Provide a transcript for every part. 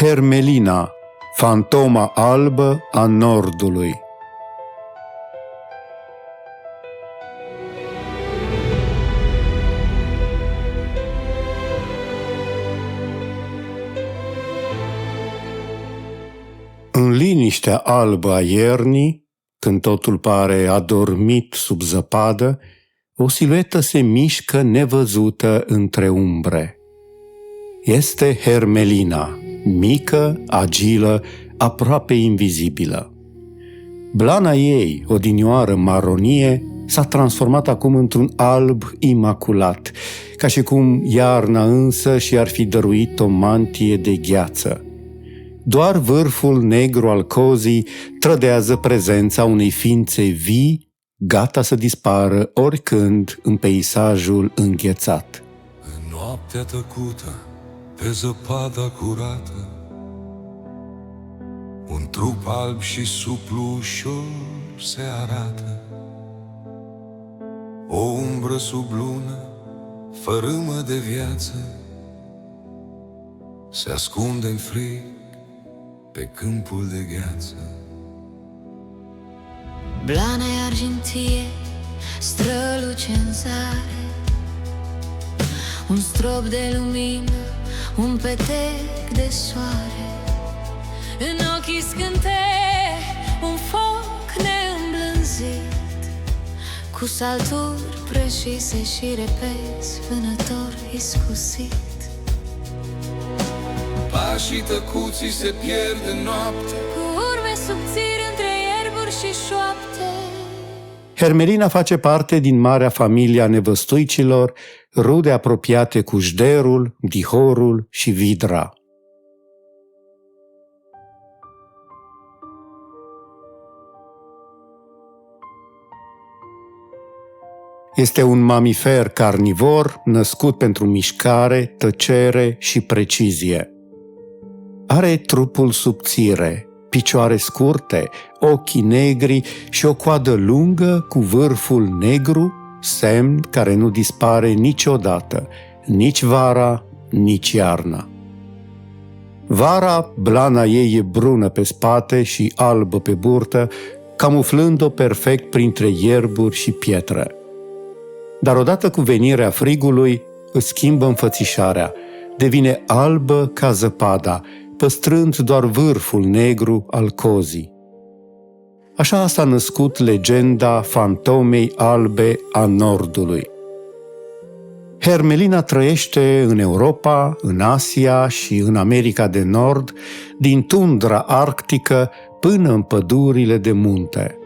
Hermelina, fantoma albă a Nordului. În liniștea albă a iernii, când totul pare adormit sub zăpadă, o siluetă se mișcă nevăzută între umbre. Este Hermelina, mică, agilă, aproape invizibilă. Blana ei, odinioară maronie, s-a transformat acum într-un alb imaculat, ca și cum iarna însă și-ar fi dăruit o mantie de gheață. Doar vârful negru al cozii trădează prezența unei ființe vii, gata să dispară oricând în peisajul înghețat. În noaptea tăcută, pe zăpada curată, un trup alb și suplu ușor se arată. O umbră sub lună, fărâmă de viață, se ascunde în frig pe câmpul de gheață. Blana argintie străluce în zare, un strop de lumină, un petec de soare. În ochii scânteie un foc neîmblânzit, cu salturi precise și repezi, vânător iscusit. Pașii tăcuții se pierd în noapte, cu urme subțiri între ierburi și șoapte. Hermelina face parte din marea familie a nevăstuicilor, rude apropiate cu jderul, dihorul și vidra. Este un mamifer carnivor născut pentru mișcare, tăcere și precizie. Are trupul subțire, picioare scurte, ochii negri și o coadă lungă cu vârful negru, semn care nu dispare niciodată, nici vara, nici iarna. Vara, blana ei e brună pe spate și albă pe burtă, camuflând-o perfect printre ierburi și pietre. Dar odată cu venirea frigului, își schimbă înfățișarea, devine albă ca zăpada, păstrând doar vârful negru al cozii. Așa s-a născut legenda fantomei albe a Nordului. Hermelina trăiește în Europa, în Asia și în America de Nord, din tundra arctică până în pădurile de munte.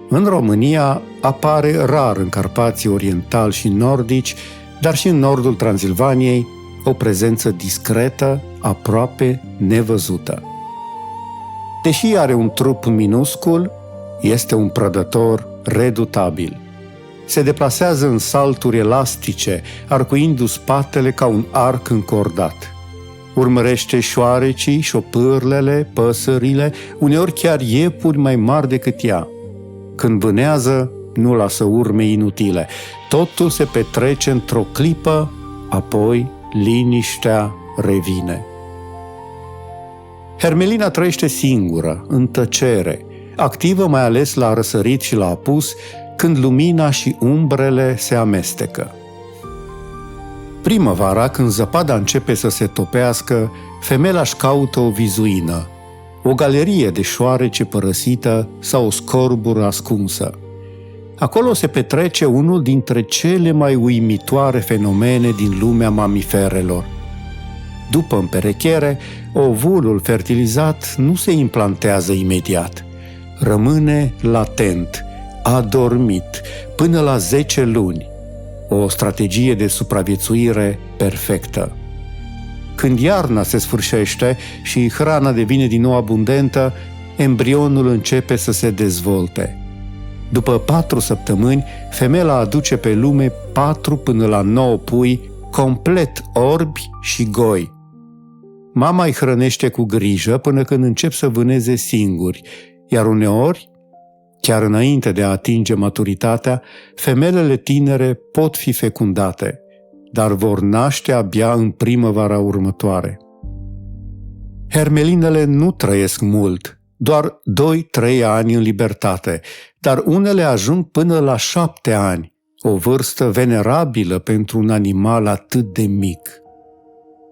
În România apare rar în Carpații orientali și nordici, dar și în nordul Transilvaniei, o prezență discretă, aproape nevăzută. Deși are un trup minuscul, este un prădător redutabil. Se deplasează în salturi elastice, arcuindu spatele ca un arc încordat. Urmărește șoarecii, șopârlele, păsările, uneori chiar iepuri mai mari decât ea. Când vânează, nu lasă urme inutile. Totul se petrece într-o clipă, apoi liniștea revine. Hermelina trăiește singură, în tăcere, activă mai ales la răsărit și la apus, când lumina și umbrele se amestecă. Primăvara, când zăpada începe să se topească, femeia își caută o vizuină, o galerie de șoarece părăsită sau o scorbură ascunsă. Acolo se petrece unul dintre cele mai uimitoare fenomene din lumea mamiferelor. După împerechere, ovulul fertilizat nu se implantează imediat. Rămâne latent, adormit, până la 10 luni. O strategie de supraviețuire perfectă. Când iarna se sfârșește și hrana devine din nou abundentă, embrionul începe să se dezvolte. După 4 săptămâni, femeia aduce pe lume 4 până la 9 pui, complet orbi și goi. Mama îi hrănește cu grijă până când încep să vâneze singuri, iar uneori, chiar înainte de a atinge maturitatea, femelele tinere pot fi fecundate, dar vor naște abia în primăvara următoare. Hermelinele nu trăiesc mult, doar 2-3 ani în libertate, dar unele ajung până la 7 ani, o vârstă venerabilă pentru un animal atât de mic.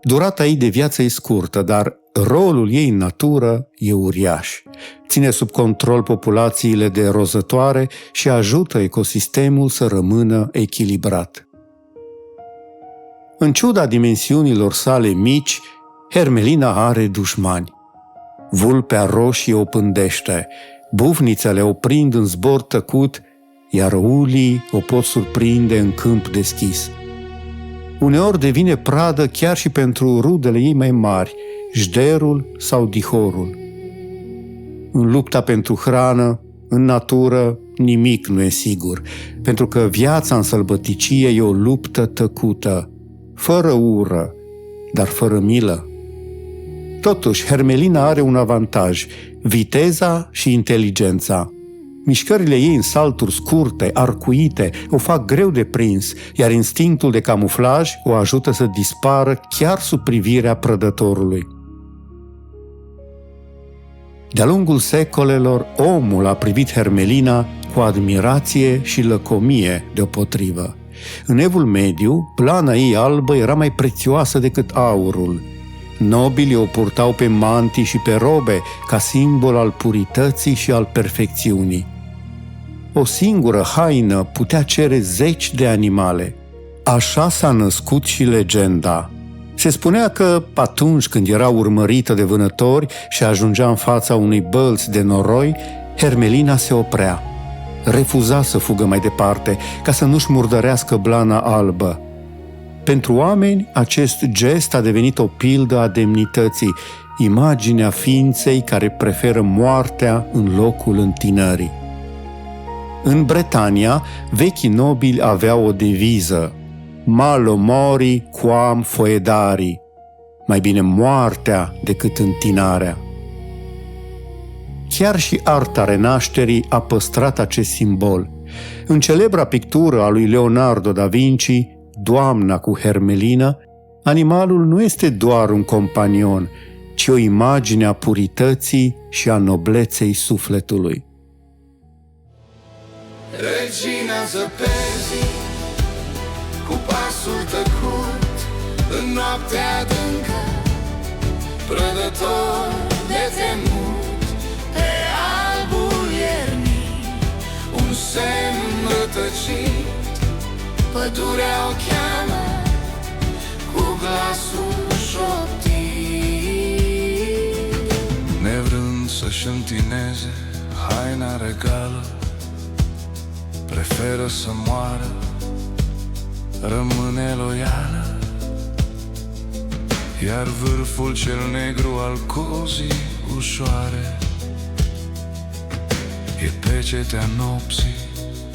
Durata ei de viață e scurtă, dar rolul ei în natură e uriaș. Ține sub control populațiile de rozătoare și ajută ecosistemul să rămână echilibrat. În ciuda dimensiunilor sale mici, Hermelina are dușmani. Vulpea roșie o pândește, bufnițele o prind în zbor tăcut, iar ulii o pot surprinde în câmp deschis. Uneori devine pradă chiar și pentru rudele ei mai mari, jderul sau dihorul. În lupta pentru hrană, în natură, nimic nu e sigur, pentru că viața în sălbăticie e o luptă tăcută, fără ură, dar fără milă. Totuși, Hermelina are un avantaj, viteza și inteligența. Mișcările ei în salturi scurte, arcuite, o fac greu de prins, iar instinctul de camuflaj o ajută să dispară chiar sub privirea prădătorului. De-a lungul secolelor, omul a privit Hermelina cu admirație și lăcomie deopotrivă. În Evul Mediu, blana ei albă era mai prețioasă decât aurul. Nobilii o purtau pe mantii și pe robe ca simbol al purității și al perfecțiunii. O singură haină putea cere 10 de animale. Așa s-a născut și legenda. Se spunea că atunci când era urmărită de vânători și ajungea în fața unui bălț de noroi, Hermelina se oprea. Refuza să fugă mai departe, ca să nu-și murdărească blana albă. Pentru oameni, acest gest a devenit o pildă a demnității, imaginea ființei care preferă moartea în locul întinării. În Bretania, vechii nobili aveau o deviză: malo mori quam foedari, mai bine moartea decât întinarea. Chiar și arta renașterii a păstrat acest simbol. În celebra pictură a lui Leonardo da Vinci, Doamna cu Hermelina, animalul nu este doar un companion, ci o imagine a purității și a nobleței sufletului. Regina zăpezii, cu pasul tăcut, în noaptea adâncă, prădător de temut, pe albul iernii, un semn rătăcit, pădurea o cheamă cu glasul șoptit. Nevrând să-și întineze haina regală, preferă să moară, rămâne loială. Iar vârful cel negru al cozii ușoare e pecetea nopții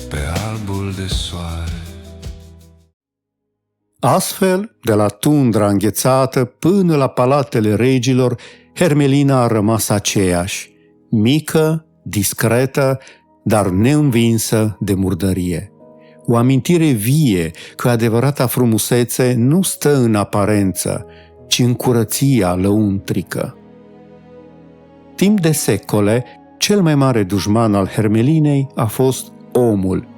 pe albul de soare. Astfel, de la tundra înghețată până la palatele regilor, Hermelina a rămas aceeași, mică, discretă, dar neînvinsă de murdărie. O amintire vie că adevărata frumusețe nu stă în aparență, ci în curăția lăuntrică. Timp de secole, cel mai mare dușman al Hermelinei a fost omul.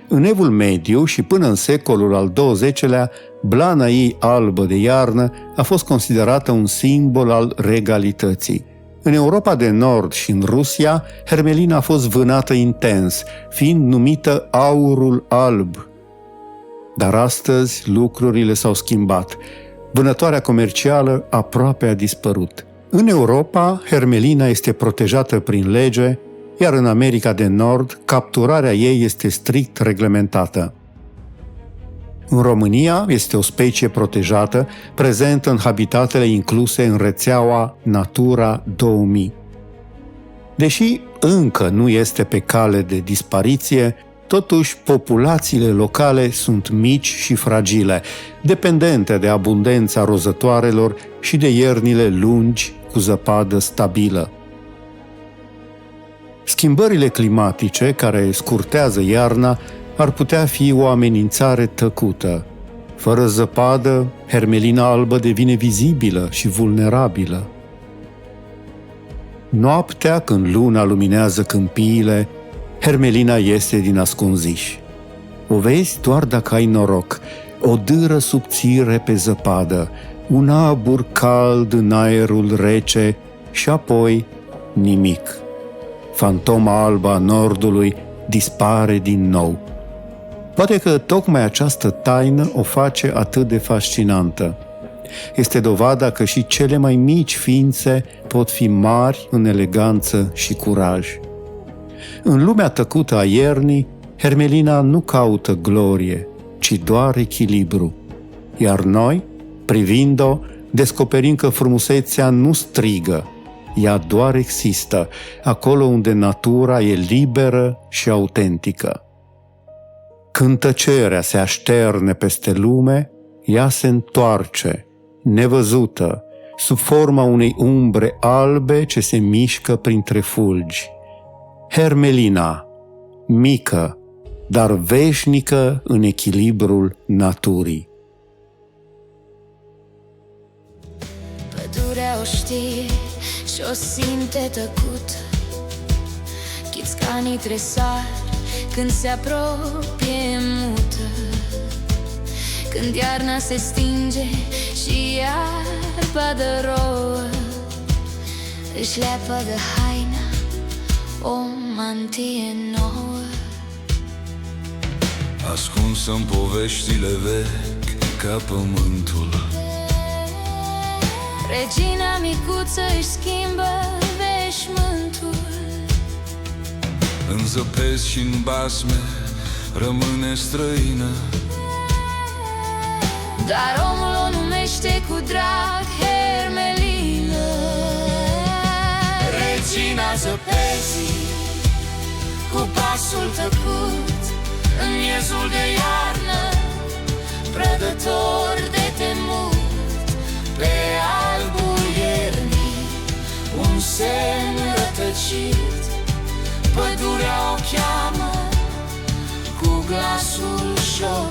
În Evul Mediu și până în secolul al XX-lea, blana ei albă de iarnă a fost considerată un simbol al regalității. În Europa de Nord și în Rusia, Hermelina a fost vânată intens, fiind numită aurul alb. Dar astăzi lucrurile s-au schimbat. Vânătoarea comercială aproape a dispărut. În Europa, Hermelina este protejată prin lege, iar în America de Nord, capturarea ei este strict reglementată. În România este o specie protejată, prezentă în habitatele incluse în rețeaua Natura 2000. Deși încă nu este pe cale de dispariție, totuși populațiile locale sunt mici și fragile, dependente de abundența rozătoarelor și de iernile lungi cu zăpadă stabilă. Schimbările climatice care scurtează iarna ar putea fi o amenințare tăcută. Fără zăpadă, Hermelina albă devine vizibilă și vulnerabilă. Noaptea, când luna luminează câmpiile, Hermelina iese din ascunziș. O vezi doar dacă ai noroc, o dâră subțire pe zăpadă, un abur cald în aerul rece și apoi nimic. Fantoma albă a nordului dispare din nou. Poate că tocmai această taină o face atât de fascinantă. Este dovada că și cele mai mici ființe pot fi mari în eleganță și curaj. În lumea tăcută a iernii, Hermelina nu caută glorie, ci doar echilibru. Iar noi, privind-o, descoperim că frumusețea nu strigă, ea doar există, acolo unde natura e liberă și autentică. Când tăcerea se așterne peste lume, ea se întoarce, nevăzută, sub forma unei umbre albe ce se mișcă printre fulgi. Hermelina, mică, dar veșnică în echilibrul naturii. Pădurea o știe și o simte tăcut, Chițcanii tresar când se apropie mută, când iarna se stinge și iarba dă rouă, își leapădă haina, o mantie nouă. Ascunsă-n poveștile vechi ca pământul, Regina micuță își schimbă veșmântul, în zăpezi și-n basme rămâne străină, dar omul o numește cu drag Hermelină. Regina zăpezii, Cu pasul tăcut în miezul de iarnă, prădător de temut, pe albul iernii un semn rătăcit. Pădurea o cheamă cu glasul șor.